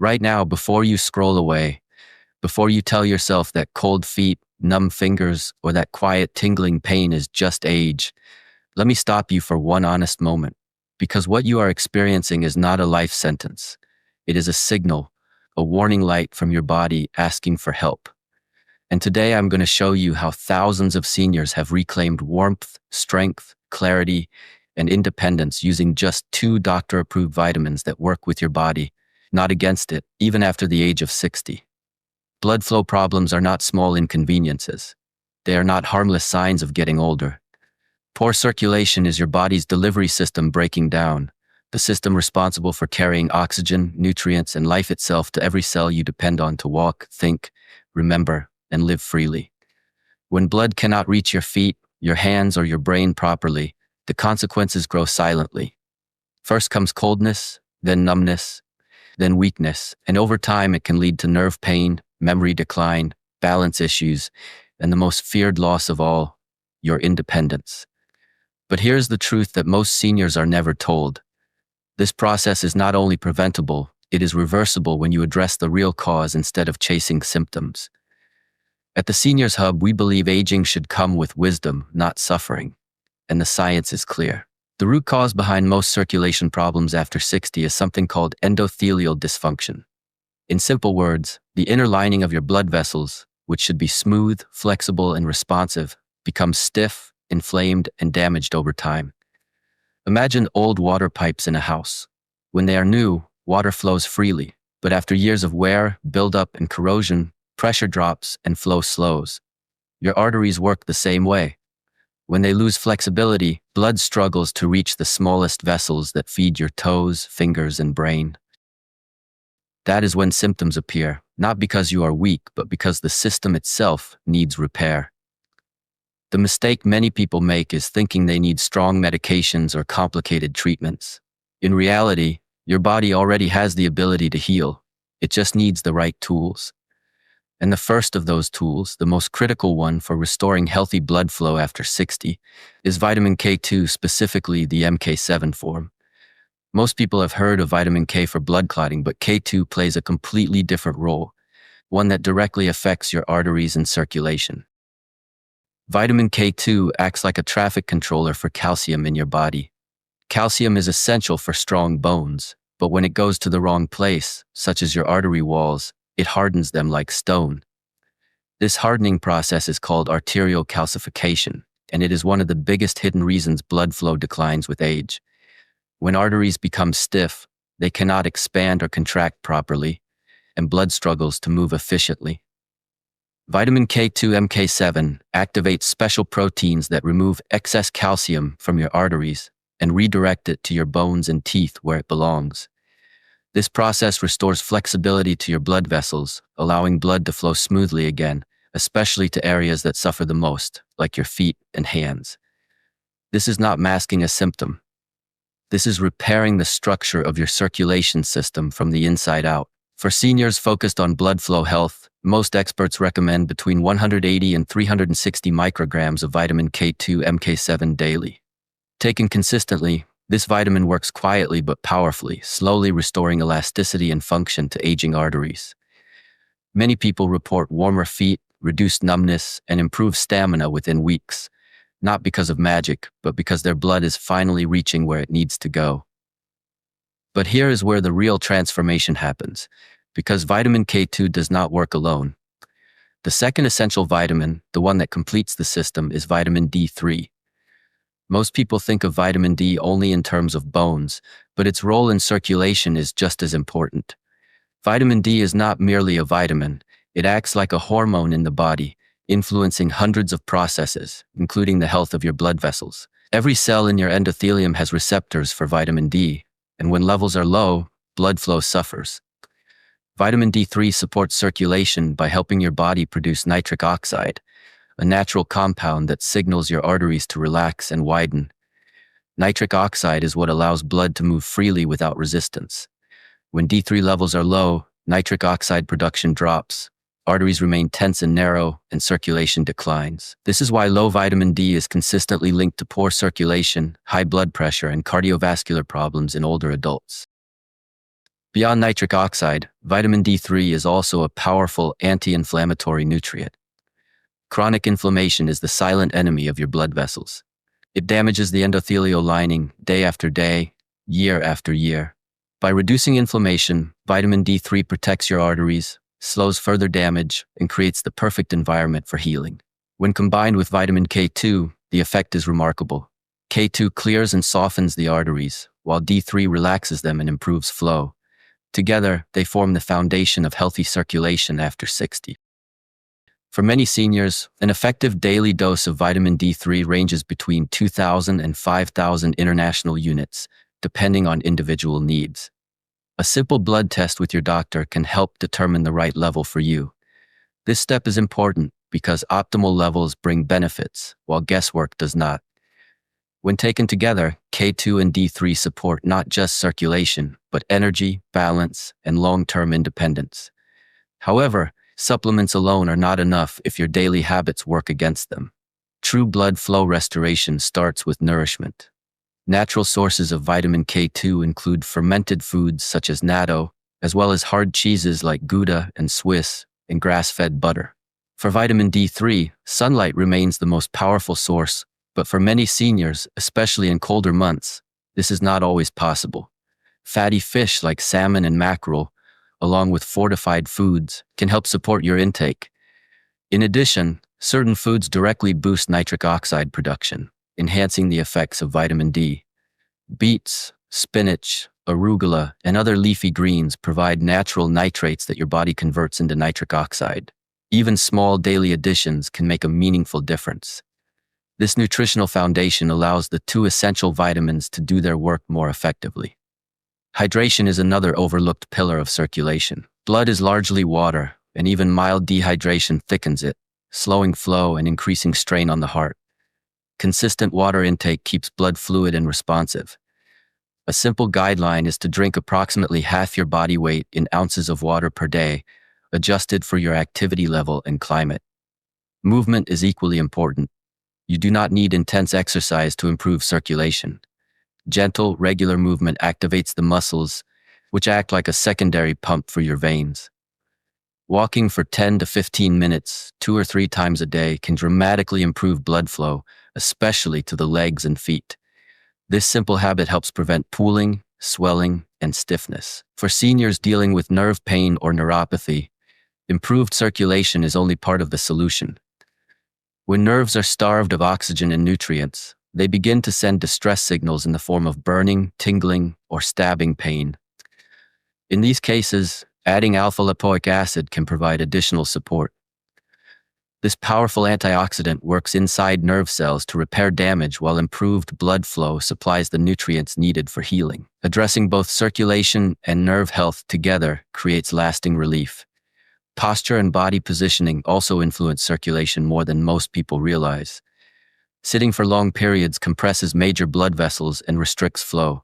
Right now, before you scroll away, before you tell yourself that cold feet, numb fingers, or that quiet tingling pain is just age, let me stop you for one honest moment. Because what you are experiencing is not a life sentence. It is a signal, a warning light from your body asking for help. And today I'm going to show you how thousands of seniors have reclaimed warmth, strength, clarity, and independence using just 2 doctor-approved vitamins that work with your body, not against it, even after the age of 60. Blood flow problems are not small inconveniences. They are not harmless signs of getting older. Poor circulation is your body's delivery system breaking down, the system responsible for carrying oxygen, nutrients, and life itself to every cell you depend on to walk, think, remember, and live freely. When blood cannot reach your feet, your hands, or your brain properly, the consequences grow silently. First comes coldness, then numbness, then weakness, and over time it can lead to nerve pain, memory decline, balance issues, and the most feared loss of all, your independence. But here's the truth that most seniors are never told. This process is not only preventable, it is reversible when you address the real cause instead of chasing symptoms. At the Seniors Hub, we believe aging should come with wisdom, not suffering. And the science is clear. The root cause behind most circulation problems after 60 is something called endothelial dysfunction. In simple words, the inner lining of your blood vessels, which should be smooth, flexible, and responsive, becomes stiff, inflamed, and damaged over time. Imagine old water pipes in a house. When they are new, water flows freely, but after years of wear, buildup, and corrosion, pressure drops and flow slows. Your arteries work the same way. When they lose flexibility, blood struggles to reach the smallest vessels that feed your toes, fingers, and brain. That is when symptoms appear, not because you are weak, but because the system itself needs repair. The mistake many people make is thinking they need strong medications or complicated treatments. In reality, your body already has the ability to heal. It just needs the right tools. And the first of those tools, the most critical one for restoring healthy blood flow after 60, is vitamin K2, specifically the MK7 form. Most people have heard of vitamin K for blood clotting, but K2 plays a completely different role, one that directly affects your arteries and circulation. Vitamin K2 acts like a traffic controller for calcium in your body. Calcium is essential for strong bones, but when it goes to the wrong place, such as your artery walls, it hardens them like stone. This hardening process is called arterial calcification, and it is one of the biggest hidden reasons blood flow declines with age. When arteries become stiff, they cannot expand or contract properly, and blood struggles to move efficiently. Vitamin K2 MK7 activates special proteins that remove excess calcium from your arteries and redirect it to your bones and teeth where it belongs. This process restores flexibility to your blood vessels, allowing blood to flow smoothly again, especially to areas that suffer the most, like your feet and hands. This is not masking a symptom. This is repairing the structure of your circulation system from the inside out. For seniors focused on blood flow health, most experts recommend between 180 and 360 micrograms of vitamin K2 MK7 daily. Taken consistently, this vitamin works quietly but powerfully, slowly restoring elasticity and function to aging arteries. Many people report warmer feet, reduced numbness, and improved stamina within weeks, not because of magic, but because their blood is finally reaching where it needs to go. But here is where the real transformation happens, because vitamin K2 does not work alone. The second essential vitamin, the one that completes the system, is vitamin D3. Most people think of vitamin D only in terms of bones, but its role in circulation is just as important. Vitamin D is not merely a vitamin, it acts like a hormone in the body, influencing hundreds of processes, including the health of your blood vessels. Every cell in your endothelium has receptors for vitamin D, and when levels are low, blood flow suffers. Vitamin D3 supports circulation by helping your body produce nitric oxide, a natural compound that signals your arteries to relax and widen. Nitric oxide is what allows blood to move freely without resistance. When D3 levels are low, nitric oxide production drops, arteries remain tense and narrow, and circulation declines. This is why low vitamin D is consistently linked to poor circulation, high blood pressure, and cardiovascular problems in older adults. Beyond nitric oxide, vitamin D3 is also a powerful anti-inflammatory nutrient. Chronic inflammation is the silent enemy of your blood vessels. It damages the endothelial lining day after day, year after year. By reducing inflammation, vitamin D3 protects your arteries, slows further damage, and creates the perfect environment for healing. When combined with vitamin K2, the effect is remarkable. K2 clears and softens the arteries, while D3 relaxes them and improves flow. Together, they form the foundation of healthy circulation after 60. For many seniors, an effective daily dose of vitamin D3 ranges between 2,000 and 5,000 international units, depending on individual needs. A simple blood test with your doctor can help determine the right level for you. This step is important because optimal levels bring benefits, while guesswork does not. When taken together, K2 and D3 support not just circulation, but energy, balance, and long-term independence. However, supplements alone are not enough if your daily habits work against them. True blood flow restoration starts with nourishment. Natural sources of vitamin K2 include fermented foods such as natto, as well as hard cheeses like Gouda and Swiss, and grass-fed butter. For vitamin D3, sunlight remains the most powerful source, but for many seniors, especially in colder months, this is not always possible. Fatty fish like salmon and mackerel, along with fortified foods, can help support your intake. In addition, certain foods directly boost nitric oxide production, enhancing the effects of vitamin D. Beets, spinach, arugula, and other leafy greens provide natural nitrates that your body converts into nitric oxide. Even small daily additions can make a meaningful difference. This nutritional foundation allows the two essential vitamins to do their work more effectively. Hydration is another overlooked pillar of circulation. Blood is largely water, and even mild dehydration thickens it, slowing flow and increasing strain on the heart. Consistent water intake keeps blood fluid and responsive. A simple guideline is to drink approximately half your body weight in ounces of water per day, adjusted for your activity level and climate. Movement is equally important. You do not need intense exercise to improve circulation. Gentle, regular movement activates the muscles, which act like a secondary pump for your veins. Walking for 10 to 15 minutes, 2 or 3 times a day, can dramatically improve blood flow, especially to the legs and feet. This simple habit helps prevent pooling, swelling, and stiffness. For seniors dealing with nerve pain or neuropathy, improved circulation is only part of the solution. When nerves are starved of oxygen and nutrients, they begin to send distress signals in the form of burning, tingling, or stabbing pain. In these cases, adding alpha-lipoic acid can provide additional support. This powerful antioxidant works inside nerve cells to repair damage, while improved blood flow supplies the nutrients needed for healing. Addressing both circulation and nerve health together creates lasting relief. Posture and body positioning also influence circulation more than most people realize. Sitting for long periods compresses major blood vessels and restricts flow.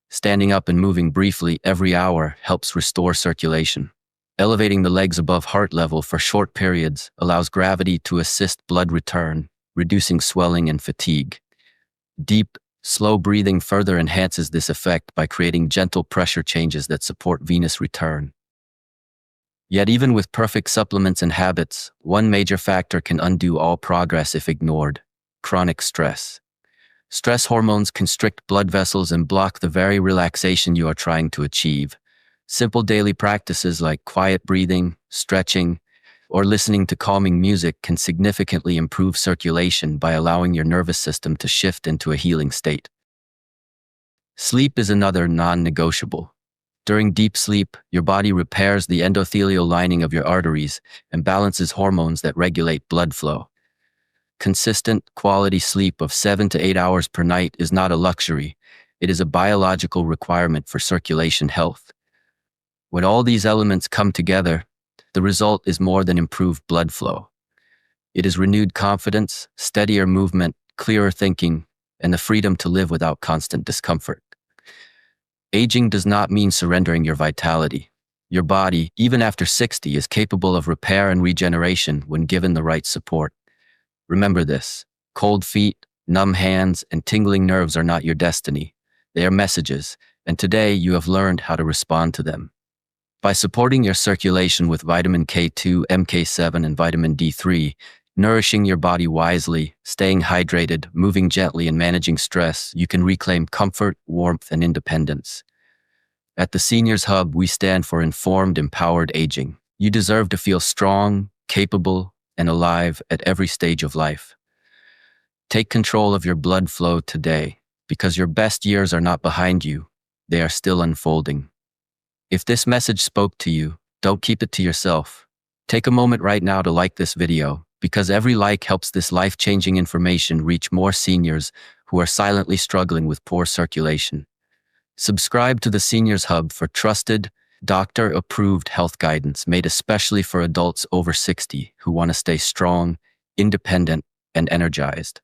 Standing up and moving briefly every hour helps restore circulation. Elevating the legs above heart level for short periods allows gravity to assist blood return, reducing swelling and fatigue. Deep, slow breathing further enhances this effect by creating gentle pressure changes that support venous return. Yet even with perfect supplements and habits, one major factor can undo all progress if ignored: chronic stress. Stress hormones constrict blood vessels and block the very relaxation you are trying to achieve. Simple daily practices like quiet breathing, stretching, or listening to calming music can significantly improve circulation by allowing your nervous system to shift into a healing state. Sleep is another non-negotiable. During deep sleep, your body repairs the endothelial lining of your arteries and balances hormones that regulate blood flow. Consistent, quality sleep of 7 to 8 hours per night is not a luxury. It is a biological requirement for circulation health. When all these elements come together, the result is more than improved blood flow. It is renewed confidence, steadier movement, clearer thinking, and the freedom to live without constant discomfort. Aging does not mean surrendering your vitality. Your body, even after 60, is capable of repair and regeneration when given the right support. Remember this: cold feet, numb hands, and tingling nerves are not your destiny. They are messages, and today you have learned how to respond to them. By supporting your circulation with vitamin K2, MK7, and vitamin D3, nourishing your body wisely, staying hydrated, moving gently, and managing stress, you can reclaim comfort, warmth, and independence. At the Seniors Hub, we stand for informed, empowered aging. You deserve to feel strong, capable, and alive at every stage of life. Take control of your blood flow today, because your best years are not behind you, they are still unfolding. If this message spoke to you, don't keep it to yourself. Take a moment right now to like this video, because every like helps this life-changing information reach more seniors who are silently struggling with poor circulation. Subscribe to the Seniors Hub for trusted, doctor-approved health guidance made especially for adults over 60 who want to stay strong, independent, and energized.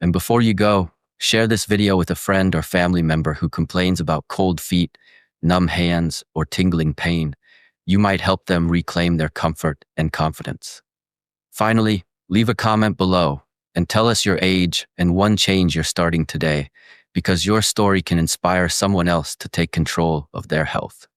And before you go, share this video with a friend or family member who complains about cold feet, numb hands, or tingling pain. You might help them reclaim their comfort and confidence. Finally, leave a comment below and tell us your age and one change you're starting today, because your story can inspire someone else to take control of their health.